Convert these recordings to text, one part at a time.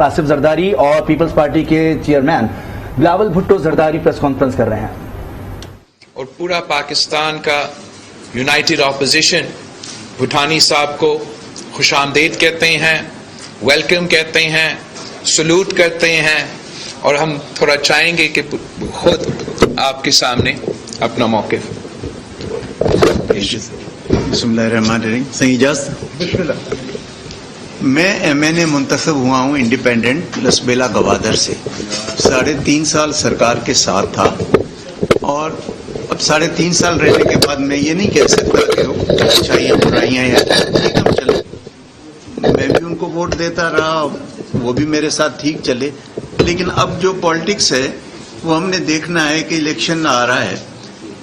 आसिफ जरदारी और peoples party के chairman Bilawal Bhutto Zardari press conference कर रहे हैं और पूरा पाकिस्तान का यूनाइटेड ऑपोजिशन भुटानी साहब को खुशामदीद कहते हैं, वेलकम कहते हैं, सलूट करते हैं और हम थोड़ा चाहेंगे कि खुद आपके सामने अपना मौक़िफ़ बिस्मिल्लाहिर्रहमानिर्रहीम। सही इजाज़त। मैं MNA मुंतखब हुआ हूँ इंडिपेंडेंट लसबेला गवादर से। 3.5 साल सरकार के साथ था और अब 3.5 साल रहने के बाद मैं ये नहीं कह सकता कि अच्छाइयाँ बुराइयाँ हैं, ठीक हम चले। मैं भी उनको वोट देता रहा, वो भी मेरे साथ ठीक चले। लेकिन अब जो पॉलिटिक्स है वो हमने देखना है कि इलेक्शन आ रहा है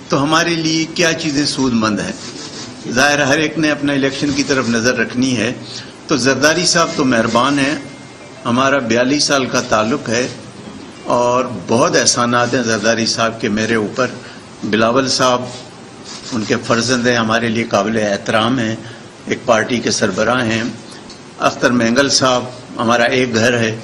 तो हमारे लिए क्या चीज़ें सूदमंद हैं। ज़ाहिर हर एक ने अपना इलेक्शन की तरफ नज़र रखनी है। तो जरदारी साहब तो मेहरबान हैं, हमारा 42 साल का ताल्लुक़ है और बहुत एहसानात हैं जरदारी साहब के मेरे ऊपर। बिलावल साहब उनके फर्जंद हैं, हमारे लिए काबिल एहतराम हैं, एक पार्टी के सरबराह हैं। अख्तर मेंगल साहब हमारा एक घर है,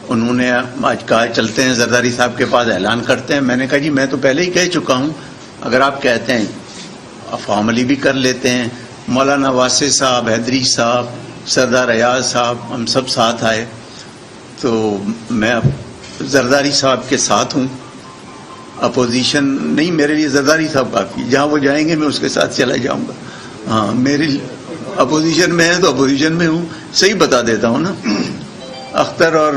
उन्होंने आज कहा चलते हैं जरदारी साहब के पास ऐलान करते हैं। मैंने कहा जी मैं तो पहले ही कह चुका हूँ, अगर आप कहते हैं फॉर्मली भी कर लेते हैं। मौलाना वासे साहब, हैदरी साहब, सरदार अयाज साहब, हम सब साथ आए तो मैं जरदारी साहब के साथ हूँ। अपोजिशन नहीं, मेरे लिए जरदारी साहब काफ़ी, जहाँ वो जाएंगे मैं उसके साथ चला जाऊँगा। हाँ, मेरी अपोजिशन में है तो अपोजिशन में हूँ, सही बता देता हूँ ना। अख्तर और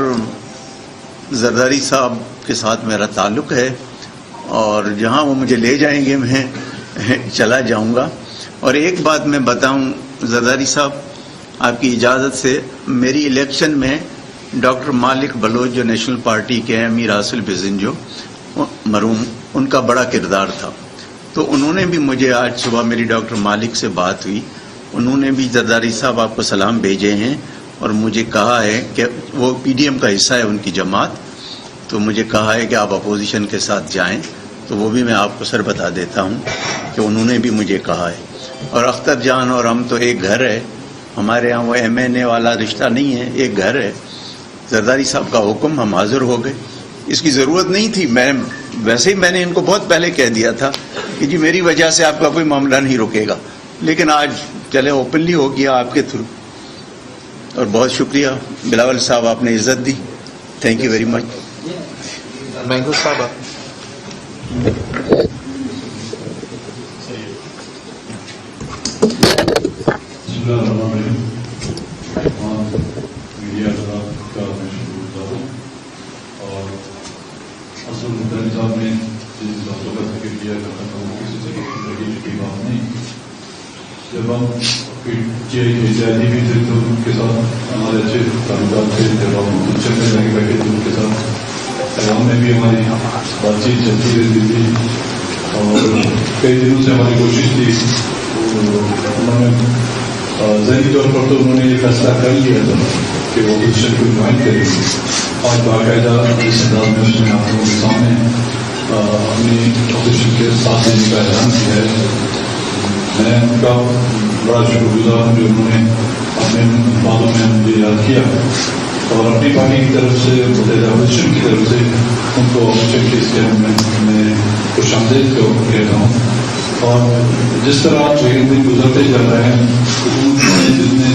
जरदारी साहब के साथ मेरा ताल्लुक़ है और जहाँ वो मुझे ले जाएंगे मैं चला जाऊँगा। और एक बात मैं बताऊँ जरदारी साहब, आपकी इजाज़त से, मेरी इलेक्शन में डॉक्टर मालिक बलोच जो नेशनल पार्टी के हैं, मीर हासिल बिज़न जो मरूम, उनका बड़ा किरदार था। तो उन्होंने भी मुझे, आज सुबह मेरी डॉक्टर मालिक से बात हुई, उन्होंने भी जरदारी साहब आपको सलाम भेजे हैं और मुझे कहा है कि वो PDM का हिस्सा है उनकी जमात, तो मुझे कहा है कि आप अपोजिशन के साथ जाएं। तो वो भी मैं आपको सर बता देता हूं कि उन्होंने भी मुझे कहा है। और अख्तर जान और हम तो एक घर है, हमारे यहाँ वो MNA वाला रिश्ता नहीं है, एक घर है। जरदारी साहब का हुक्म, हम हाजिर हो गए। इसकी ज़रूरत नहीं थी, वैसे ही मैंने इनको बहुत पहले कह दिया था कि जी मेरी वजह से आपका कोई मामला नहीं रुकेगा, लेकिन आज चले ओपनली हो गया आपके थ्रू। और बहुत शुक्रिया बिलावल साहब, आपने इज्जत दी, थैंक यू वेरी मच। मैंगो साहब मीडिया का मैं शुक्रिया हूँ और असल मुद्दा साहब ने जिस बातों का जिक्र किया करता था वो किसी से की बात नहीं। जब हम PTI भी थे तो उनके साथ हमारे अच्छे ताल्लुकात थे, जब हम चल में जाके बैठे थे उनके साथ ऐवान में भी हमारी बातचीत चलती रहती थी और कई दिनों से हमारी कोशिश थी। उन्होंने ज़हनी तौर पर तो उन्होंने ये फैसला कर लिया था कि वो पोजिशन को ज्वाइन करेंगे। आज बाकायदा इस अंदाज में उसने आप लोगों के सामने अपनी पोजिशन के साथ देने का ऐलान किया है। मैं उनका बड़ा शुक्रगुजार हूँ जो उन्होंने अपने बातों में मुझे याद किया और अपनी पार्टी की तरफ से, अपोजिशन की तरफ से उनको अपोजिशन के इसके मैं खुशामदीद कहता हूँ। और जिस तरह दिन गुजरते जा रहे हैं जिसने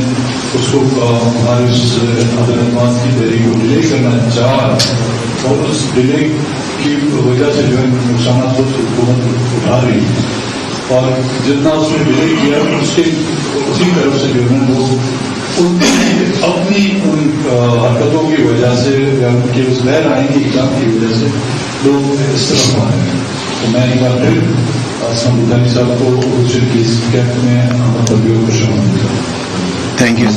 उसको हमारे उस अदालत की तहरीक को डिले करना चाहा और उस डिले की वजह से जो है नुकसान हुकूमत उठा रही है और जितना उसने डिले किया उसके उसी तरफ से जो है वो अपनी उन हरकतों की वजह से या उनके उस गैर आईनी इक़दाम की वजह से लोग इस तरफ आ रहे हैं। तो मैं एक बार फिर असलम साहब को अपोजिशन की इस कैंप में अपना को शामिल किया। Thank you.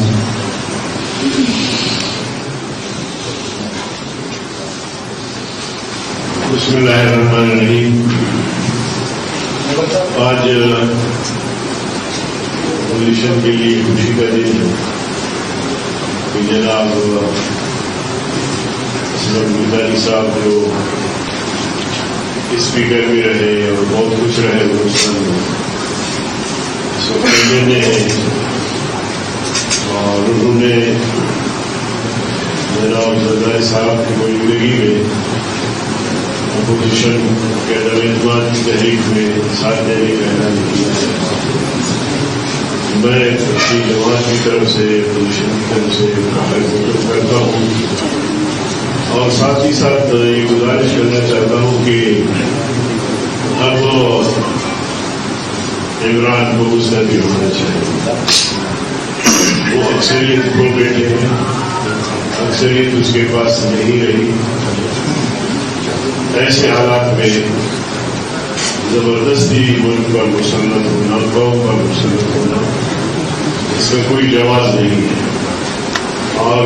बिस्मिल्लाहिर्रहमानिर्रहीम। आज अपोजिशन के लिए खुशी का दिन है कि जनाब असलम साहब जो स्पीकर भी रहे और बहुत कुछ रहे ने और उन्होंने जनाब जरदारी साहब की मौजूदगी में अपोजिशन के दरमियान की तहरीक में साथ देने का ऐलान किया है। मैं अपनी जमात की तरफ से अपोजिशन की तरफ से मुखातिब करता हूँ और साथ ही साथ ये गुजारिश करना चाहता हूँ कि अब इमरान को गुस्सा भी होना चाहिए। वो अक्सरियत खो बैठे हैं, अक्सरियत उसके पास नहीं रही। ऐसे हालात में जबरदस्ती मुल्क पर मुसल्लत होना, कौम पर मुसल्लत होना, इसका कोई जवाब नहीं है और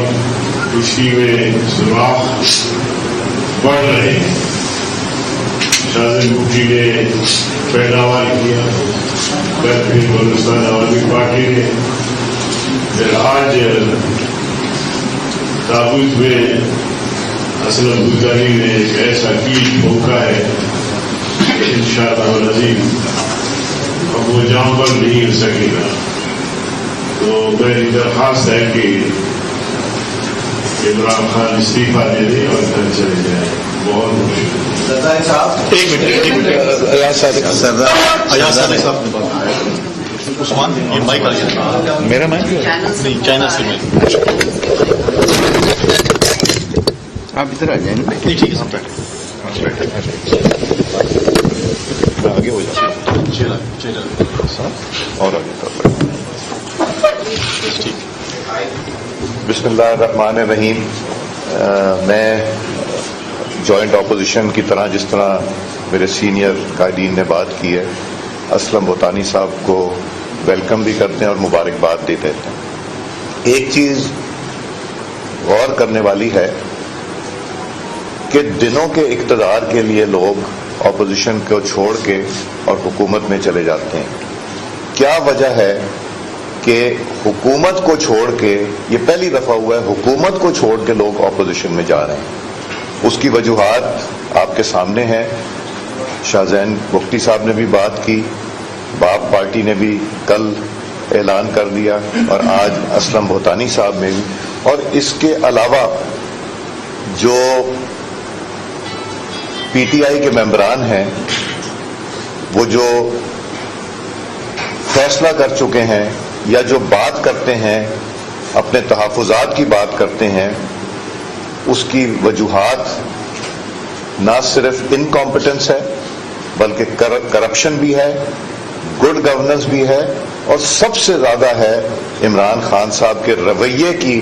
इसी में सुराख बढ़ रहे हैं। शाहजहां भुट्टी ने पैदावार किया, फिर बलूचिस्तान आवामी पार्टी ने, फिर आज ताबूत में असलम बुखारी ने एक ऐसा कील ठोका है कि इंशाअल्लाह अज़ीम अब वो जाम पर नहीं हिल सकेगा। तो मेरी दरख्वास्त है कि इमरान खान इस्तीफा दे दे और घर चले जाए। बहुत मुश्किल। सरदार साहब एक मिनट उस्मान, ये माइक आ गया मेरा माइक नहीं, चाइना से मैं आप इधर आ जाए। नहीं, ठीक है सब आगे हो जाए और आगे ठीक। बिस्मिल्लाहिर्रहमानिर्रहीम। मैं जॉइंट अपोजिशन की तरह जिस तरह मेरे सीनियर कायदीन ने बात की है, असलम भूटानी साहब को वेलकम भी करते हैं और मुबारकबाद भी देते हैं। एक चीज़ गौर करने वाली है कि दिनों के इक़्तिदार के लिए लोग अपोजिशन को छोड़ के और हुकूमत में चले जाते हैं। क्या वजह है कि हुकूमत को छोड़ के, ये पहली दफ़ा हुआ है हुकूमत को छोड़ के लोग अपोजिशन में जा रहे हैं। उसकी वजूहात आपके सामने हैं। शाहजहां भुट्टी साहब ने भी बात की, बाप पार्टी ने भी कल ऐलान कर दिया और आज असलम भूटानी साहब ने भी। और इसके अलावा जो पीटीआई के मेंबरान हैं वो जो फैसला कर चुके हैं या जो बात करते हैं, अपने तहफ़्फ़ुज़ात की बात करते हैं, उसकी वजूहात ना सिर्फ इनकॉम्पिटेंस है बल्कि करप्शन भी है, गुड गवर्नेंस भी है और सबसे ज़्यादा है इमरान खान साहब के रवैये की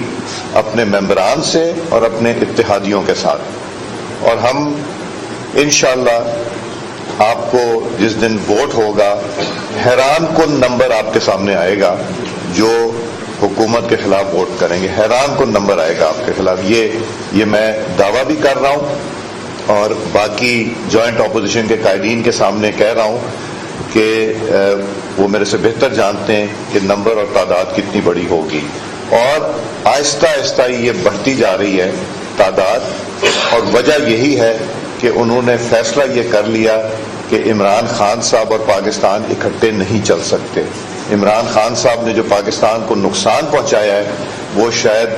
अपने मेंबरान से और अपने इत्तेहादियों के साथ। और हम इंशाअल्लाह आपको जिस दिन वोट होगा हैरान कुन नंबर आपके सामने आएगा जो हुकूमत के खिलाफ वोट करेंगे। हैरान कुन नंबर आएगा आपके खिलाफ, ये मैं दावा भी कर रहा हूं और बाकी जॉइंट अपोजिशन के कायदीन के सामने कह रहा हूं कि वो मेरे से बेहतर जानते हैं कि नंबर और तादाद कितनी बड़ी होगी। और आहिस्ता आहिस्ता ये बढ़ती जा रही है तादाद, और वजह यही है कि उन्होंने फैसला ये कर लिया कि इमरान खान साहब और पाकिस्तान इकट्ठे नहीं चल सकते। इमरान खान साहब ने जो पाकिस्तान को नुकसान पहुंचाया है वो शायद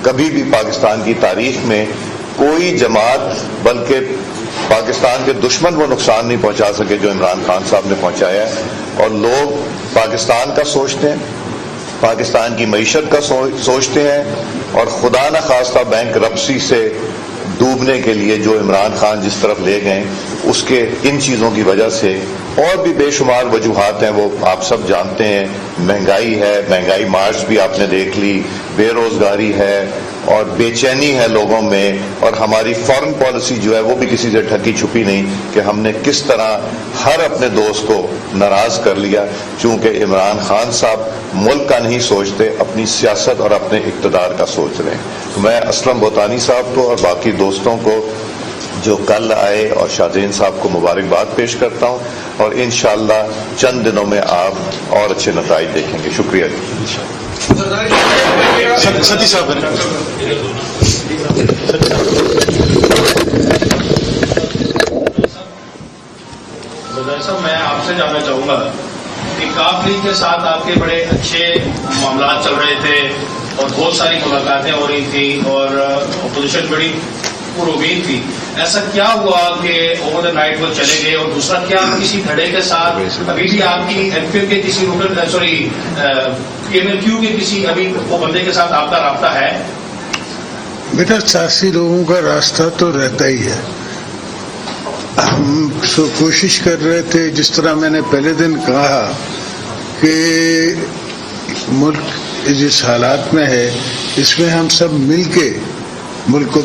कभी भी पाकिस्तान की तारीख में कोई जमात, बल्कि पाकिस्तान के दुश्मन वो नुकसान नहीं पहुंचा सके जो इमरान खान साहब ने पहुंचाया है। और लोग पाकिस्तान का सोचते हैं, पाकिस्तान की मईशत का सोचते हैं और खुदा न खास्ता बैंक रप्सी से डूबने के लिए जो इमरान खान जिस तरफ ले गए उसके इन चीज़ों की वजह से और भी बेशुमार वजूहात हैं, वो आप सब जानते हैं। महंगाई है, महंगाई मार्च भी आपने देख ली, बेरोजगारी है और बेचैनी है लोगों में। और हमारी फॉरेन पॉलिसी जो है वो भी किसी से ढकी छुपी नहीं कि हमने किस तरह हर अपने दोस्त को नाराज कर लिया, चूंकि इमरान खान साहब मुल्क का नहीं सोचते, अपनी सियासत और अपने इक़्तिदार का सोच रहे हैं। तो मैं असलम भूटानी साहब को और बाकी दोस्तों को जो कल आए और शाहजहां साहब को मुबारकबाद पेश करता हूं और इंशाअल्लाह चंद दिनों में आप और अच्छे नताइज देखेंगे। शुक्रिया जी। सती साहब मैं आपसे जानना चाहूंगा कि काफ लीग के साथ आपके बड़े अच्छे मामला चल रहे थे और बहुत सारी मुलाकातें हो रही थी और पोजीशन बड़ी उम्मीद थी, ऐसा क्या हुआ कि ओवर द नाइट वो चले गए? और दूसरा, क्या किसी धड़े के साथ अभी भी आपकी एमक्यूएम के किसी PMLQ के किसी अभी वो बंदे के साथ आपका राब्ता है? बेटा, सियासी लोगों का रास्ता तो रहता ही है। हम कोशिश कर रहे थे, जिस तरह मैंने पहले दिन कहा कि मुल्क जिस हालात में है इसमें हम सब मिलके मुल्क को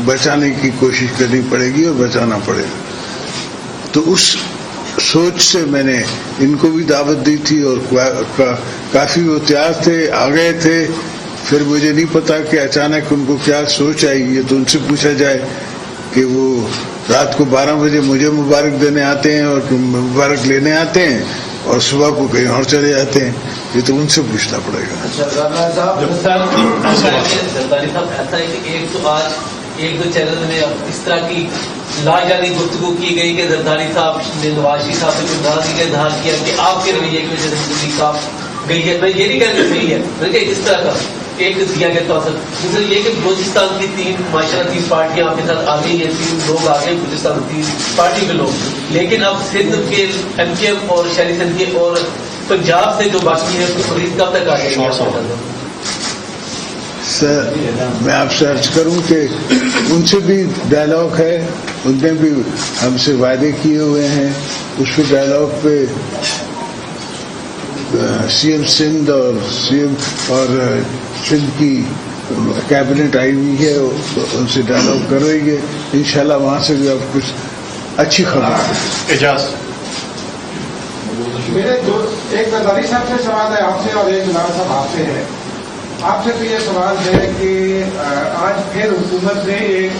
बचाने की कोशिश करनी पड़ेगी और बचाना पड़ेगा। तो उस सोच से मैंने इनको भी दावत दी थी और काफी वो तैयार थे, आ गए थे। फिर मुझे नहीं पता कि अचानक उनको क्या सोच आई, ये तो उनसे पूछा जाए कि वो रात को 12 बजे मुझे मुबारक देने आते हैं और मुबारक लेने आते हैं और सुबह को कहीं और चले जाते हैं, ये तो उनसे पूछना पड़ेगा। जरदारी साहब, ऐसा है कि एक तो आज एक दो चैनल में इस तरह की लाजानी गुफ्तगू की गई कि जरदारी साहब ने नवाज शरीफ साहब से नाराजगी का इजहार किया कि आपके रवैये की वजह से तहरीक साहब गई है। मैं ये नहीं कहना सही है, बल्कि इस तरह का एक दिया गया था। दूसरा ये कि बलूचिस्तान की 3 पार्टियां आपके साथ आ गई हैं, 3 लोग आ गए बलूचिस्तान 3 पार्टी के लोग, लेकिन अब सिंध के MKM और शहरी सिंध के और पंजाब से जो बाकी है उसको खरीद कब तक आ जाएगी? सर, मैं आपसे अर्ज करूं कि उनसे भी डायलॉग है, उनने भी हमसे वायदे किए हुए हैं। उस पर डायलॉग पे CM सिंध और CM और सिंध की कैबिनेट आई हुई है, उनसे डायलॉग करेंगे इंशाल्लाह। वहां से भी आप कुछ अच्छी खबर। एजाज, मेरे एक जरदारी साहब से सवाल है आपसे और एक गुलाम साहब आपसे है। आपसे तो ये सवाल है कि आज फिर हुकूमत ने एक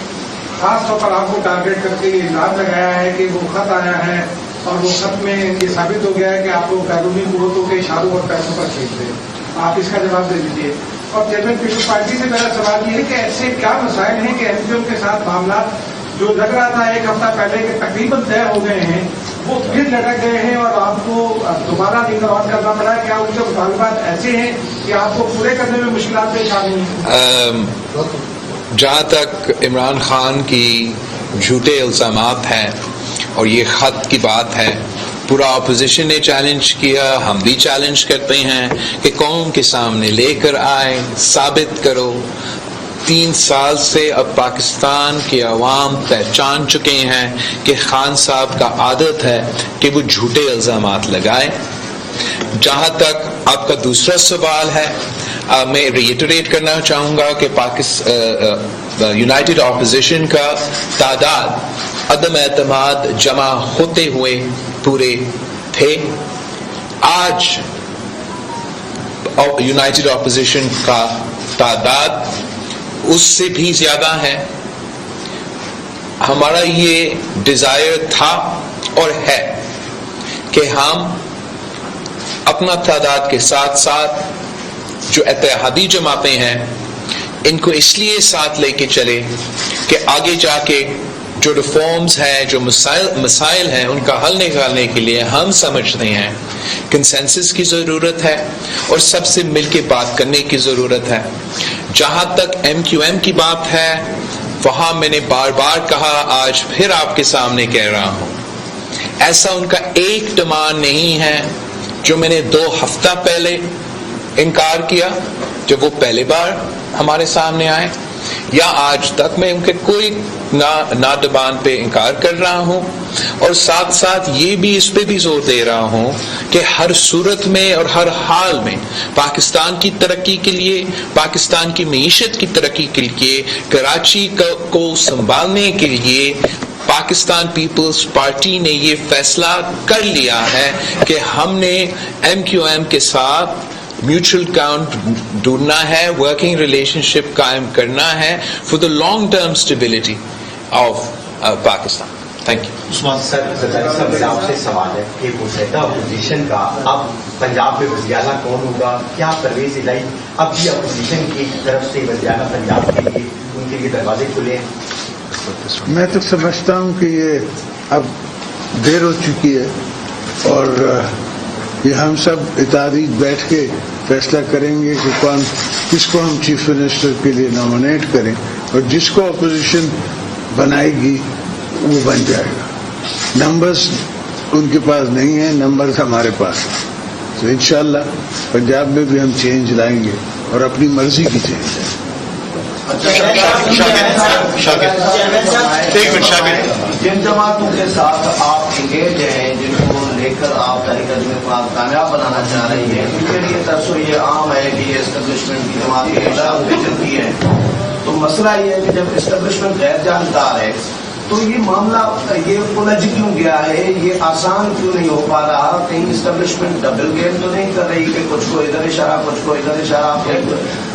खास तौर पर आपको टारगेट करके ये इल्जाम लगाया है कि वो खत आया है और वो खत में ये साबित हो गया है कि आप लोग बैरूनी कुव्वतों के इशारों और पैसों पर खेलते हैं। आप इसका जवाब दे दीजिए। और चेयरमैन पीपल्स पार्टी से मेरा सवाल ये है कि ऐसे क्या मसाइल हैं कि MKM के साथ मामला जो लग रहा था 1 हफ्ता पहले के तकरीबन तय हो गए हैं, वो फिर लटक गए हैं और आपको दोबारा रिकॉर्ड करना पड़ा है? क्या उनके मुतालबात ऐसे हैं कि आपको पूरे करने में मुश्किलात पेश आ रही हैं? जहाँ तक इमरान खान की झूठे इल्जामात हैं और ये खत की बात है, पूरा अपोजिशन ने चैलेंज किया, हम भी चैलेंज करते हैं कि कौम के सामने लेकर आए, साबित करो। 3 साल से अब पाकिस्तान के अवाम पहचान चुके हैं कि खान साहब का आदत है कि वो झूठे इल्जामात लगाए। जहाँ तक आपका दूसरा सवाल है, मैं रिएटरेट करना चाहूँगा कि यूनाइटेड ऑपोजिशन का तादाद अदम एतमाद जमा होते हुए पूरे थे। आज यूनाइटेड ऑपोजिशन का तादाद उससे भी ज्यादा है। हमारा ये डिजायर था और है कि हम अपना तादाद के साथ साथ जो इत्तेहादी जमातें हैं इनको इसलिए साथ लेके चले कि आगे जाके जो रिफॉर्म्स हैं, जो मसाइल हैं, उनका हल निकालने के लिए हम समझते हैं कंसेंसस की ज़रूरत है और सबसे मिलके बात करने की ज़रूरत है। जहाँ तक MQM की बात है, वहाँ मैंने बार बार कहा, आज फिर आपके सामने कह रहा हूँ, ऐसा उनका एक डिमांड नहीं है जो मैंने 2 हफ्ता पहले इनकार किया जब वो पहली बार हमारे सामने आए, या आज तक मैं उनके कोई ना डिमांड पे इनकार कर रहा हूं। और साथ साथ ये भी इस पे भी जोर दे रहा हूं कि हर सूरत में और हर हाल में पाकिस्तान की तरक्की के लिए, पाकिस्तान की मईशत की तरक्की के लिए, कराची को संभालने के लिए पाकिस्तान पीपल्स पार्टी ने ये फैसला कर लिया है कि हमने MQM के साथ म्यूचुअल काउंट ढूंढना है, वर्किंग रिलेशनशिप कायम करना है for the long term stability of Pakistan. Thank you. Sir, मेरा आपसे सवाल है कि मुशर्रफ अपोजिशन का अब पंजाब में वज़ीर-ए-आला कौन होगा? क्या परवेज इलाही अब भी अपोजिशन की तरफ से वज़ीर-ए-आला पंजाब के लिए उनके लिए दरवाजे खुले हैं? मैं तो समझता हूँ कि ये अब देर हो चुकी है और ये हम सब इत्तेहादी बैठ के फैसला करेंगे कि किसको हम चीफ मिनिस्टर के लिए नॉमिनेट करें। اور جس کو اپوزیشن بنائے گی وہ بن جائے گا. نمبرز ان کے پاس نہیں ہیں, نمبرز ہمارے پاس ہیں. تو انشاءاللہ پنجاب میں بھی ہم چینج لائیں گے اور اپنی مرضی کی چینج ہے. جن جماعتوں کے ساتھ آپ انگیج ہیں, جن کو لے کر آپ تحریک کامیاب بنانا چاہ رہی ہیں, ان کے لیے ترسو یہ عام ہے کہ یہ اسٹیبلشمنٹ کی جماعتیں چلتی ہیں. تو مسئلہ یہ ہے کہ جب اسٹیبلشمنٹ غیر جانکار ہے تو یہ معاملہ یہ الجھ کیوں گیا ہے, یہ آسان کیوں نہیں ہو پا رہا؟ کہیں اسٹیبلشمنٹ ڈبل گیم تو نہیں کر رہی کہ کچھ کو ادھر اشارہ کچھ کو ادھر اشارہ,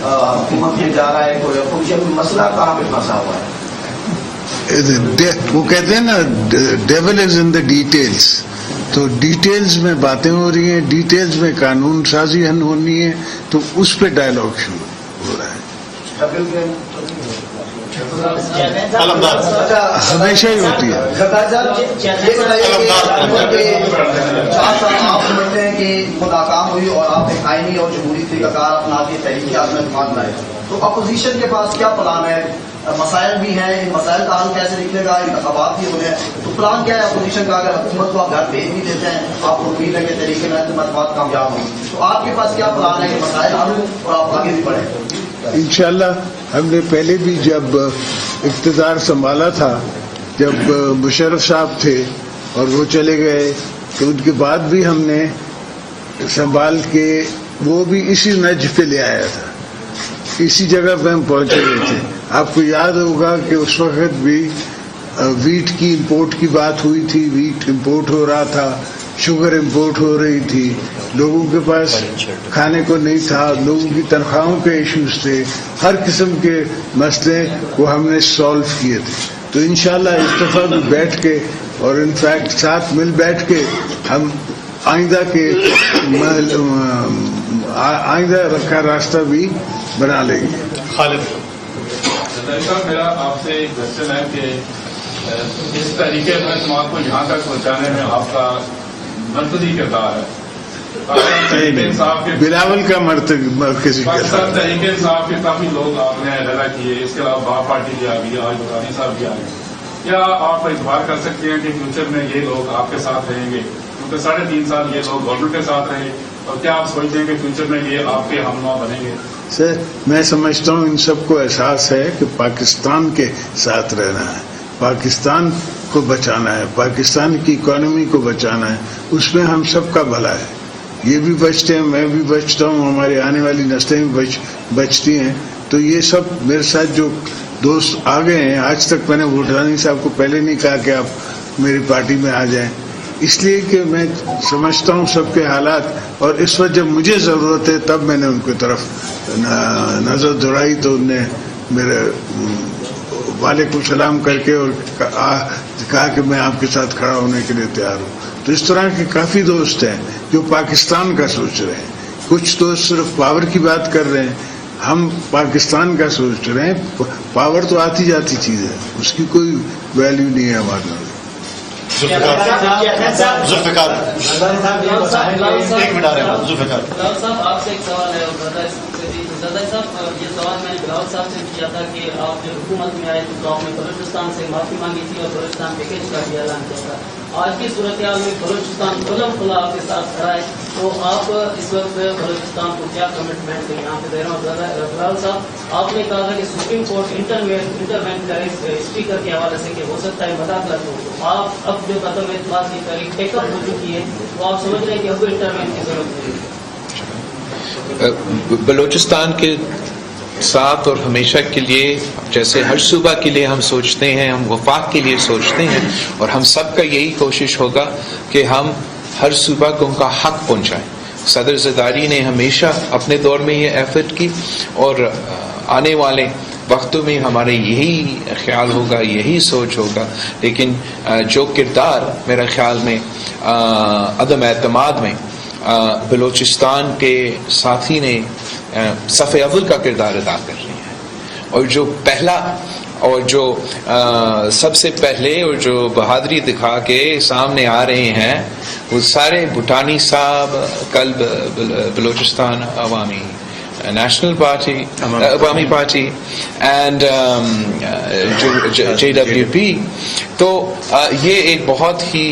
حکومت میں جا رہا ہے کوئی اپوزیشن, مسئلہ کہاں پہ پھنسا ہوا ہے؟ وہ کہتے ہیں نا dual is in the details. تو ڈیٹیلز میں باتیں ہو رہی ہیں, ڈیٹیلز میں قانون سازی ہونی ہے, تو اس پہ ڈائلاگ شروع ہو رہا ہے. ڈبل گیم ہمیشہ ہی ہوتی ہے. آپ سمجھتے ہیں کہ خود ناکام ہوئی اور آپ نے آئینی اور جمہوری طریقہ کار اپنا کے تحریکات میں مان لائے, تو اپوزیشن کے پاس کیا پلان ہے؟ مسائل بھی ہیں, ان مسائل کا حل کیسے نکلے گا؟ انتخابات بھی ہو گئے, تو پلان کیا ہے اپوزیشن کا؟ اگر حکومت کو آپ گھر بھیج بھی دیتے ہیں, آپ کو امید ہے کہ طریقے میں انتخابات کامیاب ہوں, تو آپ کے پاس کیا پلان ہے کہ مسائل حل ہوں اور آپ آگے بھی بڑھیں؟ انشاءاللہ ہم نے پہلے بھی جب اقتدار سنبھالا تھا, جب مشرف صاحب تھے اور وہ چلے گئے, تو ان کے بعد بھی ہم نے سنبھال کے وہ بھی اسی نج پہ لے آیا تھا, اسی جگہ پہ ہم پہنچے ہوئے تھے. آپ کو یاد ہوگا کہ اس وقت بھی ویٹ کی امپورٹ کی بات ہوئی تھی, ویٹ امپورٹ ہو رہا تھا, شوگر امپورٹ ہو رہی تھی, لوگوں کے پاس کھانے کو نہیں تھا, لوگوں کی تنخواہوں کے ایشوز تھے, ہر قسم کے مسئلے وہ ہم نے سالو کیے تھے. تو انشاءاللہ اس دفعہ بھی بیٹھ کے اور انفیکٹ ساتھ مل بیٹھ کے ہم آئندہ کا راستہ بھی بنا لیں گے. صاحب میرا آپ سے ایک کوشچن ہے کہ اس طریقے سے سماج کو یہاں تک پہنچانے میں آپ کا مرکزی کردار ہے. بلاول کا مرکزی پاکستان تحریک انصاف کے کافی لوگ آپ نے علیحدہ کیے, اس کے علاوہ باپ پارٹی بھی آ گئی, آج بھٹانی صاحب بھی آ گئے. کیا آپ اعتبار کر سکتے ہیں کہ فیوچر میں یہ لوگ آپ کے ساتھ رہیں گے؟ کیونکہ 3.5 سال یہ لوگ گورنمنٹ کے ساتھ رہے, اور کیا آپ سوچتے ہیں کہ فیوچر میں یہ آپ کے ہم نوا بنیں گے؟ سر میں سمجھتا ہوں ان سب کو احساس ہے کہ پاکستان کے ساتھ رہنا ہے, پاکستان کو بچانا ہے, پاکستان کی اکانومی کو بچانا ہے, اس میں ہم سب کا بھلا ہے. یہ بھی بچتے ہیں, میں بھی بچتا ہوں, ہماری آنے والی نسلیں بھی بچتی ہیں. تو یہ سب میرے ساتھ جو دوست آ گئے ہیں, آج تک میں نے بھٹانی صاحب کو پہلے نہیں کہا کہ آپ میری پارٹی میں آ جائیں, اس لیے کہ میں سمجھتا ہوں سب کے حالات, اور اس وقت جب مجھے ضرورت ہے تب میں نے ان کی طرف نظر دوڑائی, تو ان نے میرے وعلیکم السلام کر کے اور کہا کہ میں آپ کے ساتھ کھڑا ہونے کے لیے تیار ہوں. تو اس طرح کے کافی دوست ہیں جو پاکستان کا سوچ رہے ہیں. کچھ دوست صرف پاور کی بات کر رہے ہیں, ہم پاکستان کا سوچ رہے ہیں. پاور تو آتی جاتی چیز ہے, اس کی کوئی ویلیو نہیں ہے ہمارے لیے. ذوالفقار ایک منٹ آ رہے ہیں. ذوالفقار صاحب آپ سے ایک سوال ہے. زرداری صاحب یہ سوال میں نے بلاول صاحب سے کیا تھا کہ آپ جب حکومت میں آئے تو آپ نے بلوچستان سے معافی مانگی تھی اور بلوچستان پیکیج کا بھی اعلان کیا تھا. آج کی صورتحال میں بلوچستان کھلا آپ کے ساتھ کھڑا ہے, تو آپ اس وقت بلوچستان کو کیا کمٹمنٹ یہاں پہ دے رہا ہوں؟ بلاول صاحب آپ نے کہا تھا کہ سپریم کورٹ انٹروین کرے اسپیکر کے حوالے سے کہ ہو سکتا ہے مداخلت ہو, تو آپ اب جو قدم اعتماد کی تاریخ ٹیک اپ ہو چکی ہے, تو آپ سمجھ رہے ہیں کہ اب انٹروین کی ضرورت نہیں؟ بلوچستان کے ساتھ اور ہمیشہ کے لیے, جیسے ہر صوبہ کے لیے ہم سوچتے ہیں, ہم وفاق کے لیے سوچتے ہیں, اور ہم سب کا یہی کوشش ہوگا کہ ہم ہر صوبہ کو ان کا حق پہنچائیں. صدر زرداری نے ہمیشہ اپنے دور میں یہ ایفرٹ کی, اور آنے والے وقتوں میں ہمارے یہی خیال ہوگا, یہی سوچ ہوگا. لیکن جو کردار میرا خیال میں عدم اعتماد میں بلوچستان کے ساتھی نے صف اول کا کردار ادا کر رہے ہیں, اور جو پہلا اور جو سب سے پہلے اور جو بہادری دکھا کے سامنے آ رہے ہیں, وہ سارے بھٹانی صاحب, کل بلوچستان عوامی National Party, Awami Party, and JWP. تو یہ ایک بہت ہی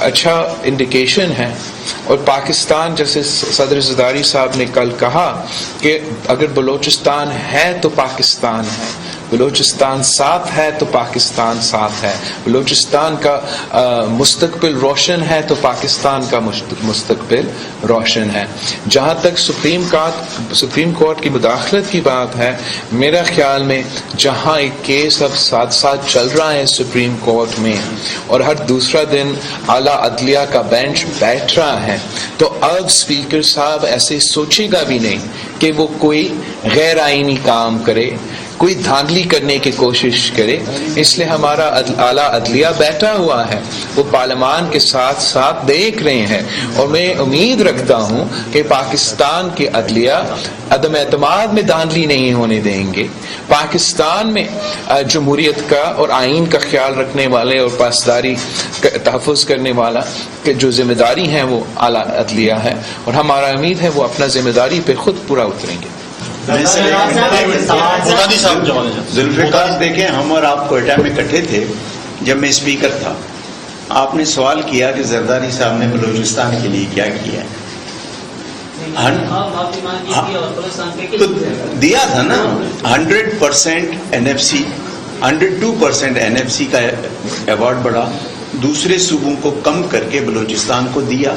اچھا انڈیکیشن ہے. اور پاکستان، جیسے صدر زرداری صاحب نے کل کہا کہ اگر بلوچستان ہے تو پاکستان ہے، بلوچستان ساتھ ہے تو پاکستان ساتھ ہے، بلوچستان کا مستقبل روشن ہے تو پاکستان کا مستقبل روشن ہے. جہاں تک سپریم کورٹ کی مداخلت کی بات ہے، میرا خیال میں جہاں ایک کیس اب ساتھ ساتھ چل رہا ہے سپریم کورٹ میں اور ہر دوسرا دن اعلیٰ عدلیہ کا بینچ بیٹھ رہا ہے، تو اب اسپیکر صاحب ایسے سوچے گا بھی نہیں کہ وہ کوئی غیر آئینی کام کرے، کوئی دھاندلی کرنے کی کوشش کرے. اس لیے ہمارا اعلیٰ عدلیہ بیٹھا ہوا ہے، وہ پارلیمان کے ساتھ ساتھ دیکھ رہے ہیں. اور میں امید رکھتا ہوں کہ پاکستان کے عدلیہ عدم اعتماد میں دھاندلی نہیں ہونے دیں گے. پاکستان میں جمہوریت کا اور آئین کا خیال رکھنے والے اور پاسداری تحفظ کرنے والا کہ جو ذمہ داری ہیں وہ اعلیٰ عدلیہ ہے، اور ہمارا امید ہے وہ اپنا ذمہ داری پہ خود پورا اتریں گے. ذوالفقار دیکھیں، ہم اور آپ کوئٹہ میں اکٹھے تھے جب میں اسپیکر تھا. آپ نے سوال کیا کہ زرداری صاحب نے بلوچستان کے لیے کیا کیا ہے. تو دیا تھا نا 100% NFC، 102% NFC کا ایوارڈ بڑھا، دوسرے صوبوں کو کم کر کے بلوچستان کو دیا.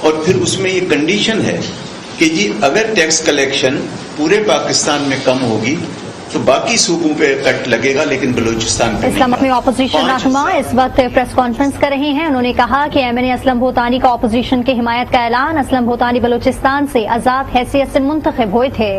اور پھر اس میں یہ کنڈیشن ہے کہ جی اگر ٹیکس کلیکشن پورے پاکستان میں کم ہوگی تو باقی صوبوں پہ کٹ لگے گا لیکن بلوچستان پہ. اسلام میں اپوزیشن رہنما اس وقت پریس کانفرنس کر رہے ہیں. انہوں نے کہا کہ MNA اسلم بھوتانی کا اپوزیشن کی حمایت کا اعلان. اسلم بھوتانی بلوچستان سے آزاد حیثیت سے منتخب ہوئے تھے.